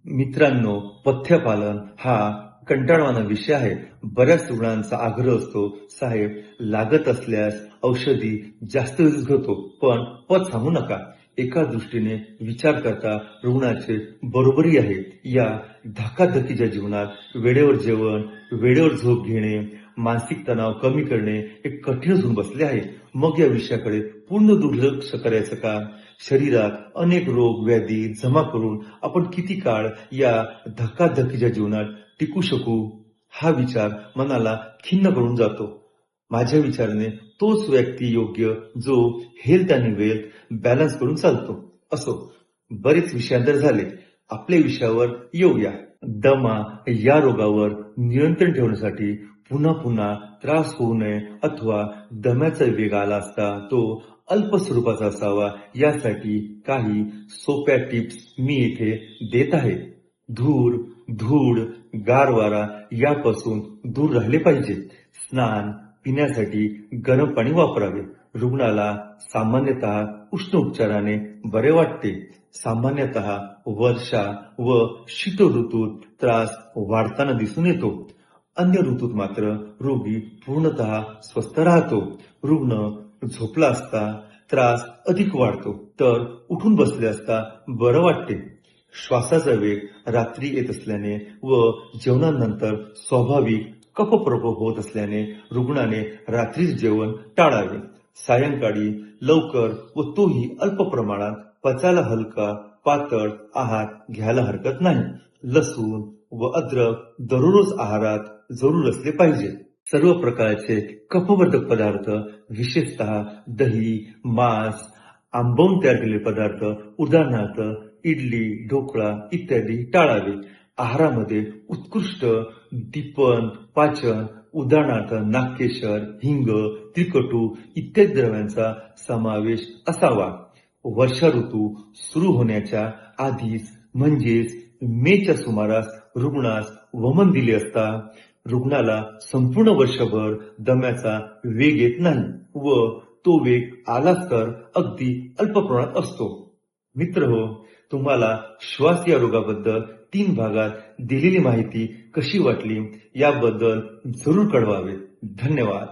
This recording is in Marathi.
मित्रांनो, पथ्यपालन हा कंटाळवाणा विषय आहे. बऱ्याच रुग्णांचा आग्रह असतो, साहेब लागत असल्यास औषधी जास्त यूज घेतो, पण पथ सांगू नका. एका दृष्टीने विचार करता रुग्णाचे बरोबरी आहे. या धकाधकीच्या जीवनात वेळेवर जेवण, वेळेवर झोप घेणे, मानसिक तणाव कमी करणे हे कठीणच होऊन बसले आहे. मग या विषयाकडे पूर्ण दुर्लक्ष करायचं का? शरीरात अनेक रोग व्याधी जमा करून आपण किती काळ या धकाधकीच्या जीवनात टिकू शकू? हा विचार मनाला खिन्न करून जातो. माझ्या विचाराने तोच व्यक्ती योग्य जो हेल्थ आणि वेल्थ बॅलन्स करून चालतो. असो, बरेच विषयांतर झाले. आपल्या विषयावर येऊया. दमा या रोगावर नियंत्रण ठेवण्यासाठी पुन्हा पुन्हा त्रास होऊ नये अथवा दम्याचा वेग आला असता तो अल्प स्वरूपाचा असावा, यासाठी काही सोप्या टिप्स मी इथे देत आहे. धूर, धूळ, गार वारा यापासून दूर राहिले पाहिजे. स्नान, पिण्यासाठी गरम पाणी वापरावे. रुग्णाला सामान्यतः उष्ण उपचाराने बरे वाटते. सामान्यतः वर्षा व शीत ऋतूत त्रास वाढताना दिसून येतो. अन्य ऋतूत मात्र रोगी पूर्णतः स्वस्थ राहतो. रुग्ण झोपला असता त्रास अधिक वाढतो, तर उठून बसले असता बरं वाटते. श्वासाचा वेग रात्री येत असल्याने व जेवणानंतर स्वाभाविक कफप्रकोप होत असल्याने रुग्णाने रात्रीच जेवण टाळावे. सायंकाळी लवकर व तोही अल्प प्रमाणात पचायला हलका पातळ आहार घ्यायला हरकत नाही. लसूण व अद्रक दररोज आहारात जरूर असले पाहिजे. सर्व प्रकारचे कफवर्धक पदार्थ, विशेषतः दही, मांस, आंबवून तयार केलेले पदार्थ, उदाहरणार्थ इडली, ढोकळा इत्यादी टाळावे. आहारामध्ये उत्कृष्ट दीपन पाचन, उदाहरणार्थ नागकेशर, हिंग, त्रिकटू इत्यादी द्रव्यांचा समावेश असावा. वर्षा ऋतू सुरू होण्याच्या आधीच म्हणजेच मेच्या सुमारास रुग्णास वमन दिले असता रुग्णाला संपूर्ण वर्षभर दम्याचा वेग येत नाही व तो वेग आलाच तर अगदी अल्प प्रमाणात असतो. मित्रहो, तुम्हाला श्वास या रोगाबद्दल 3 भागात दिलेली माहिती कशी वाटली याबद्दल जरूर कळवावे. धन्यवाद.